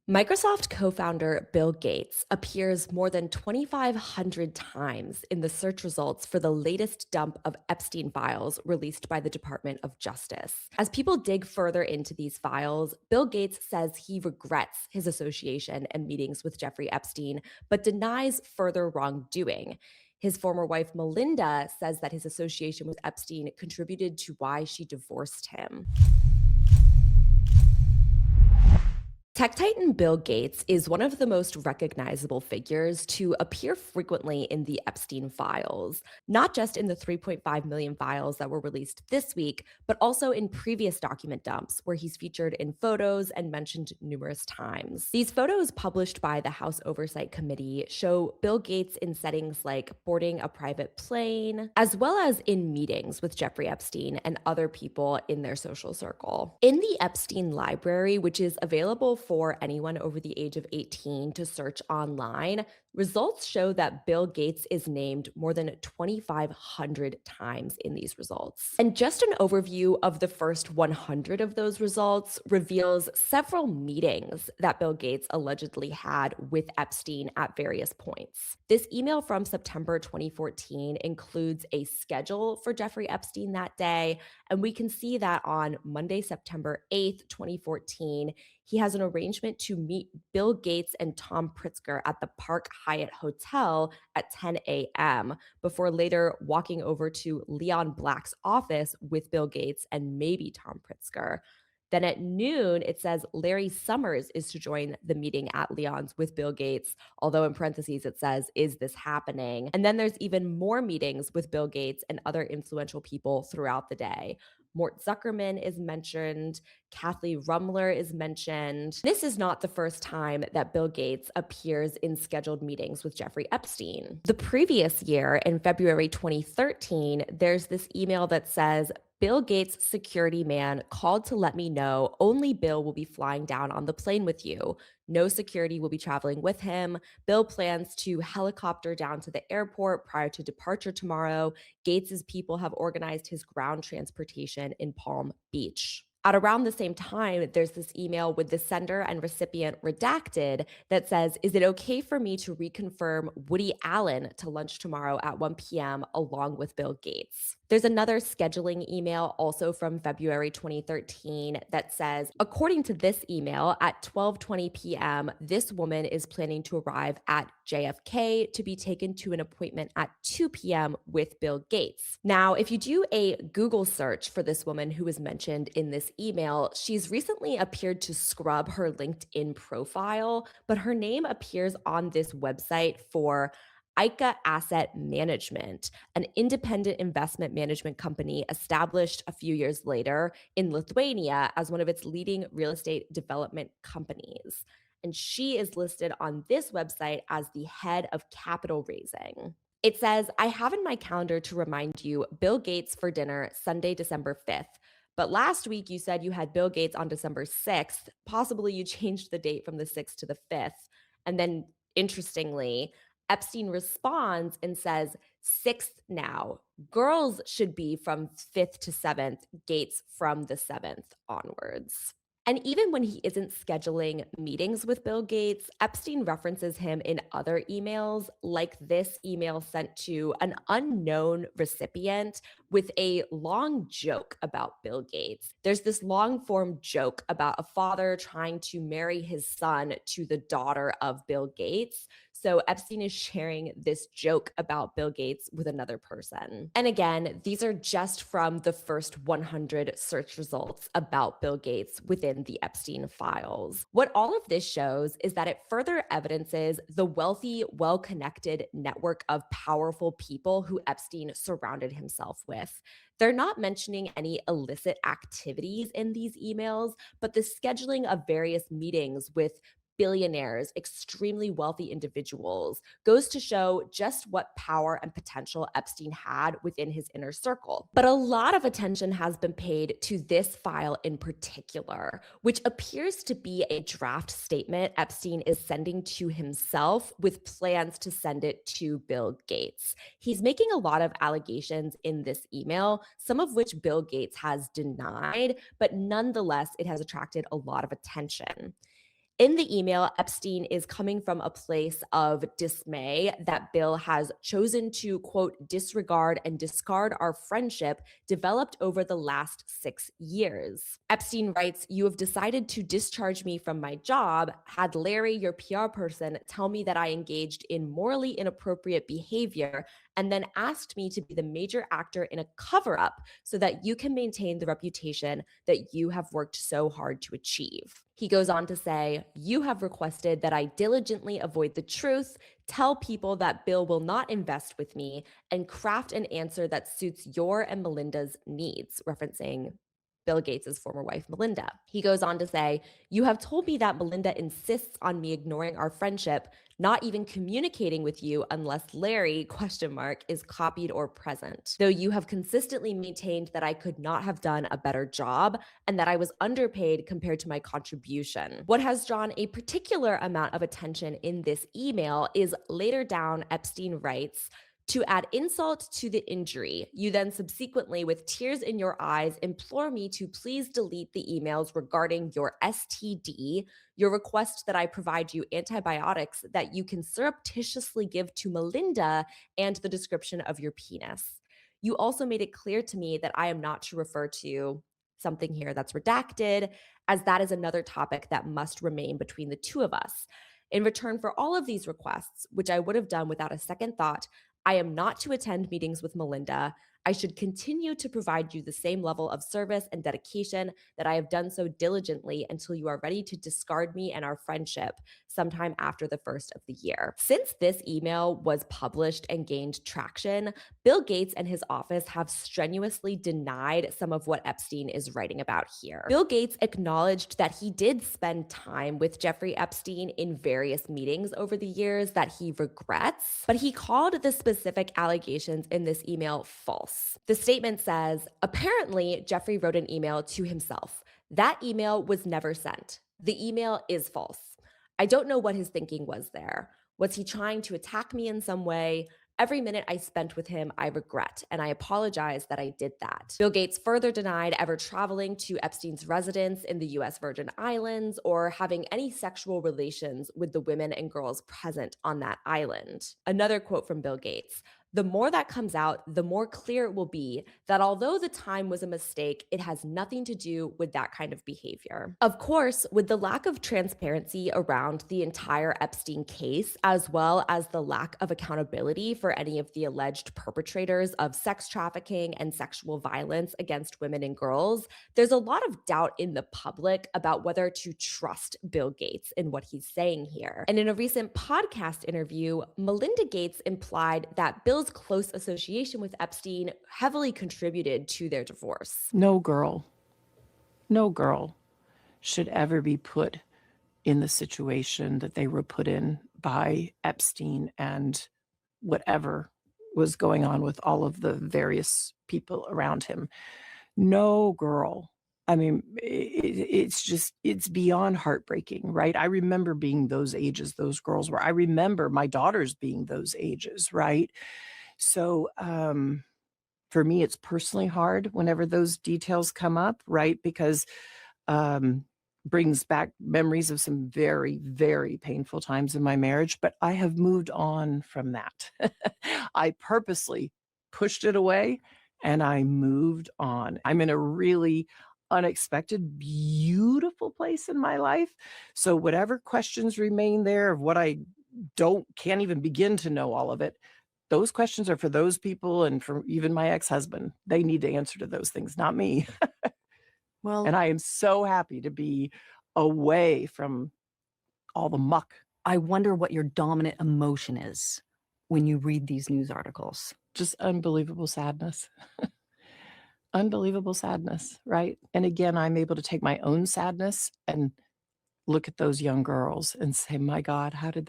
Microsoft co-founder Bill Gates appears more than 2,500 times in the search results for the latest dump of Epstein files released by the Department of Justice. As people dig further into these files, Bill Gates says he regrets his association and meetings with Jeffrey Epstein, but denies further wrongdoing. His former wife, Melinda, says that his association with Epstein contributed to why she divorced him. Tech titan Bill Gates is one of the most recognizable figures to appear frequently in the Epstein files, not just in the 3.5 million files that were released this week, but also in previous document dumps where he's featured in photos and mentioned numerous times. These photos published by the House Oversight Committee show Bill Gates in settings like boarding a private plane, as well as in meetings with Jeffrey Epstein and other people in their social circle. In the Epstein library, which is available for anyone over the age of 18 to search online, results show that Bill Gates is named more than 2,500 times in these results. And just an overview of the first 100 of those results reveals several meetings that Bill Gates allegedly had with Epstein at various points. This email from September 2014 includes a schedule for Jeffrey Epstein that day, and we can see that on Monday, September 8th, 2014, he has an arrangement to meet Bill Gates and Tom Pritzker at the Park Hyatt Hotel at 10 a.m. before later walking over to Leon Black's office with Bill Gates and maybe Tom Pritzker. Then at noon, it says Larry Summers is to join the meeting at Leon's with Bill Gates, although in parentheses it says, is this happening? And then there's even more meetings with Bill Gates and other influential people throughout the day. Mort Zuckerman is mentioned. Kathleen Rumler is mentioned. This is not the first time that Bill Gates appears in scheduled meetings with Jeffrey Epstein. The previous year, in February 2013, there's this email that says, Bill Gates' security man called to let me know only Bill will be flying down on the plane with you. No security will be traveling with him. Bill plans to helicopter down to the airport prior to departure tomorrow. Gates's people have organized his ground transportation in Palm Beach. At around the same time, there's this email with the sender and recipient redacted that says, is it okay for me to reconfirm Woody Allen to lunch tomorrow at 1 p.m. along with Bill Gates? There's another scheduling email also from February 2013 that says, according to this email, at 12:20 p.m., this woman is planning to arrive at JFK to be taken to an appointment at 2 p.m. with Bill Gates. Now, if you do a Google search for this woman who is mentioned in this email, she's recently appeared to scrub her LinkedIn profile, but her name appears on this website for ICA Asset Management, an independent investment management company established a few years later in Lithuania as one of its leading real estate development companies. And she is listed on this website as the head of capital raising. It says, I have in my calendar to remind you Bill Gates for dinner Sunday, December 5th. But last week you said you had Bill Gates on December 6th. Possibly you changed the date from the 6th to the 5th. And then interestingly, Epstein responds and says, 6th now. Girls should be from 5th to 7th, Gates from the 7th onwards. And even when he isn't scheduling meetings with Bill Gates, Epstein references him in other emails, like this email sent to an unknown recipient with a long joke about Bill Gates. There's this long form joke about a father trying to marry his son to the daughter of Bill Gates. So Epstein is sharing this joke about Bill Gates with another person. And again, these are just from the first 100 search results about Bill Gates within the Epstein files. What all of this shows is that it further evidences the wealthy, well-connected network of powerful people who Epstein surrounded himself with. They're not mentioning any illicit activities in these emails, but the scheduling of various meetings with billionaires, extremely wealthy individuals, goes to show just what power and potential Epstein had within his inner circle. But a lot of attention has been paid to this file in particular, which appears to be a draft statement Epstein is sending to himself with plans to send it to Bill Gates. He's making a lot of allegations in this email, some of which Bill Gates has denied, but nonetheless, it has attracted a lot of attention. In the email, Epstein is coming from a place of dismay that Bill has chosen to, quote, disregard and discard our friendship developed over the last 6 years. Epstein writes, "You have decided to discharge me from my job, had Larry, your PR person, tell me that I engaged in morally inappropriate behavior, and then asked me to be the major actor in a cover up so that you can maintain the reputation that you have worked so hard to achieve." He goes on to say, "You have requested that I diligently avoid the truth, tell people that Bill will not invest with me, and craft an answer that suits your and Melinda's needs," referencing Bill Gates' former wife, Melinda. He goes on to say, "You have told me that Melinda insists on me ignoring our friendship, not even communicating with you unless Larry, question mark, is copied or present. Though you have consistently maintained that I could not have done a better job and that I was underpaid compared to my contribution." What has drawn a particular amount of attention in this email is later down, Epstein writes, "To add insult to the injury, you then subsequently, with tears in your eyes, implore me to please delete the emails regarding your STD, your request that I provide you antibiotics that you can surreptitiously give to Melinda, and the description of your penis. You also made it clear to me that I am not to refer to something here that's redacted, as that is another topic that must remain between the two of us. In return for all of these requests, which I would have done without a second thought, I am not to attend meetings with Melinda. I should continue to provide you the same level of service and dedication that I have done so diligently until you are ready to discard me and our friendship sometime after the first of the year." Since this email was published and gained traction, Bill Gates and his office have strenuously denied some of what Epstein is writing about here. Bill Gates acknowledged that he did spend time with Jeffrey Epstein in various meetings over the years that he regrets, but he called the specific allegations in this email false. The statement says, "Apparently, Jeffrey wrote an email to himself. That email was never sent. The email is false. I don't know what his thinking was there. Was he trying to attack me in some way? Every minute I spent with him, I regret, and I apologize that I did that." Bill Gates further denied ever traveling to Epstein's residence in the US Virgin Islands or having any sexual relations with the women and girls present on that island. Another quote from Bill Gates: "The more that comes out, the more clear it will be that although the time was a mistake, it has nothing to do with that kind of behavior." Of course, with the lack of transparency around the entire Epstein case, as well as the lack of accountability for any of the alleged perpetrators of sex trafficking and sexual violence against women and girls, there's a lot of doubt in the public about whether to trust Bill Gates in what he's saying here. And in a recent podcast interview, Melinda Gates implied that Bill's close association with Epstein heavily contributed to their divorce. No girl should ever be put in the situation that they were put in by Epstein and whatever was going on with all of the various people around him. No girl. I mean, it's beyond heartbreaking, right? I remember being those ages those girls were. I remember my daughters being those ages, right? So, for me, it's personally hard whenever those details come up, right? Because brings back memories of some very, very painful times in my marriage, but I have moved on from that. I purposely pushed it away and I moved on. I'm in a really unexpected, beautiful place in my life. So whatever questions remain there of what I can't even begin to know all of it, those questions are for those people and for even my ex-husband. They need to answer to those things, not me. Well, And I am so happy to be away from all the muck. I wonder what your dominant emotion is when you read these news articles. Just unbelievable sadness. Unbelievable sadness, right? And again, I'm able to take my own sadness and look at those young girls and say, my God, how did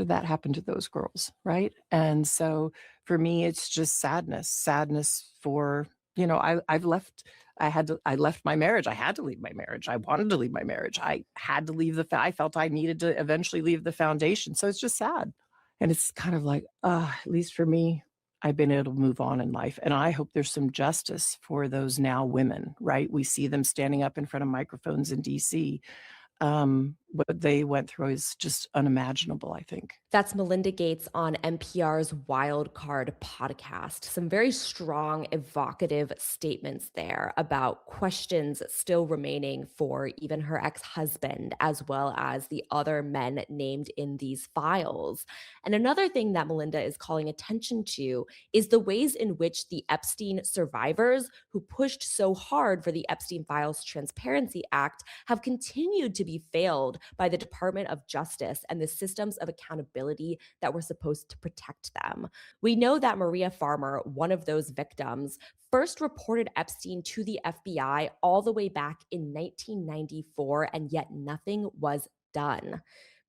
that happen to those girls, right? And so for me, it's just sadness for, I left my marriage. I had to leave my marriage. I wanted to leave my marriage. I had to leave I felt I needed to eventually leave the foundation. So it's just sad. And it's kind of like, at least for me, I've been able to move on in life, and I hope there's some justice for those now women, right? We see them standing up in front of microphones in DC. What they went through is just unimaginable, I think. That's Melinda Gates on NPR's Wild Card podcast. Some very strong, evocative statements there about questions still remaining for even her ex husband, as well as the other men named in these files. And another thing that Melinda is calling attention to is the ways in which the Epstein survivors, who pushed so hard for the Epstein Files Transparency Act, have continued to be failed by the Department of Justice and the systems of accountability that were supposed to protect them. We know that Maria Farmer, one of those victims, first reported Epstein to the FBI all the way back in 1994, and yet nothing was done.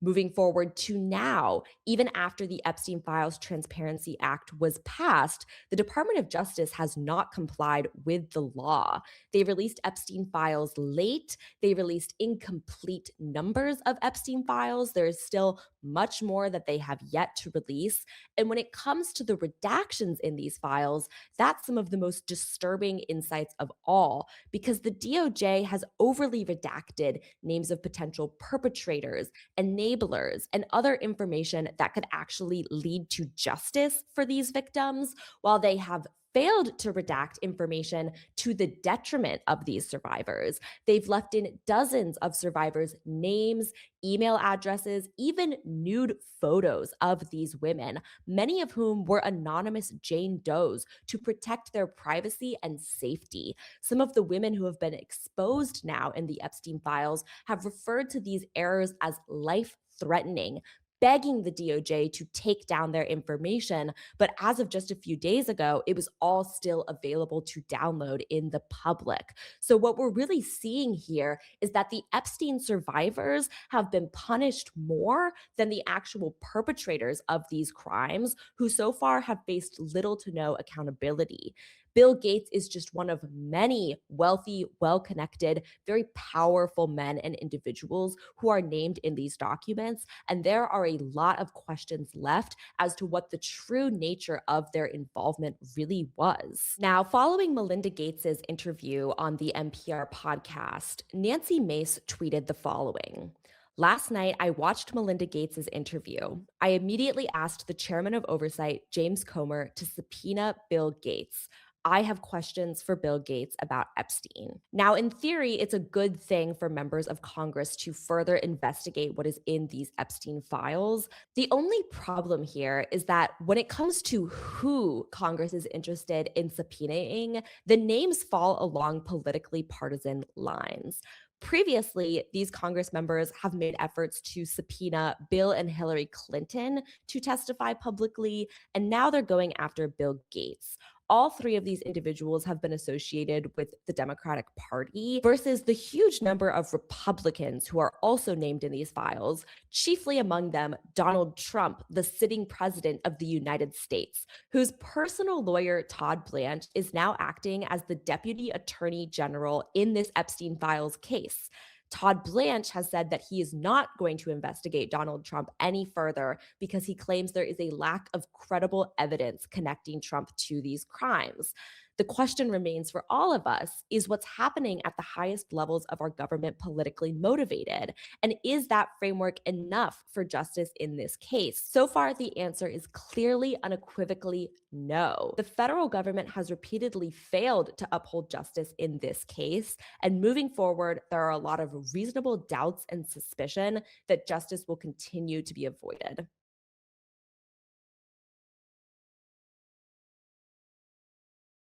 Moving forward to now, even after the Epstein Files Transparency Act was passed, the Department of Justice has not complied with the law. They released Epstein files late. They released incomplete numbers of Epstein files. There is still much more that they have yet to release. And when it comes to the redactions in these files, that's some of the most disturbing insights of all, because the DOJ has overly redacted names of potential perpetrators, enablers, and other information that could actually lead to justice for these victims, while they have failed to redact information to the detriment of these survivors. They've left in dozens of survivors' names, email addresses, even nude photos of these women, many of whom were anonymous Jane Does to protect their privacy and safety. Some of the women who have been exposed now in the Epstein files have referred to these errors as life threatening, begging the DOJ to take down their information. But as of just a few days ago, it was all still available to download in the public. So, what we're really seeing here is that the Epstein survivors have been punished more than the actual perpetrators of these crimes, who so far have faced little to no accountability. Bill Gates is just one of many wealthy, well connected, very powerful men and individuals who are named in these documents. And there are a lot of questions left as to what the true nature of their involvement really was. Now, following Melinda Gates's interview on the NPR podcast, Nancy Mace tweeted the following. Last night, I watched Melinda Gates' interview. I immediately asked the chairman of oversight, James Comer, to subpoena Bill Gates. I have questions for Bill Gates about Epstein. Now, in theory, it's a good thing for members of Congress to further investigate what is in these Epstein files. The only problem here is that when it comes to who Congress is interested in subpoenaing, the names fall along politically partisan lines. Previously, these Congress members have made efforts to subpoena Bill and Hillary Clinton to testify publicly, and now they're going after Bill Gates. All three of these individuals have been associated with the Democratic Party versus the huge number of Republicans who are also named in these files, chiefly among them Donald Trump, the sitting president of the United States, whose personal lawyer, Todd Blanche, is now acting as the deputy attorney general in this Epstein files case. Todd Blanche has said that he is not going to investigate Donald Trump any further because he claims there is a lack of credible evidence connecting Trump to these crimes. The question remains for all of us is what's happening at the highest levels of our government politically motivated? And is that framework enough for justice in this case? So far, the answer is clearly, unequivocally no. The federal government has repeatedly failed to uphold justice in this case. And moving forward, there are a lot of reasonable doubts and suspicion that justice will continue to be avoided.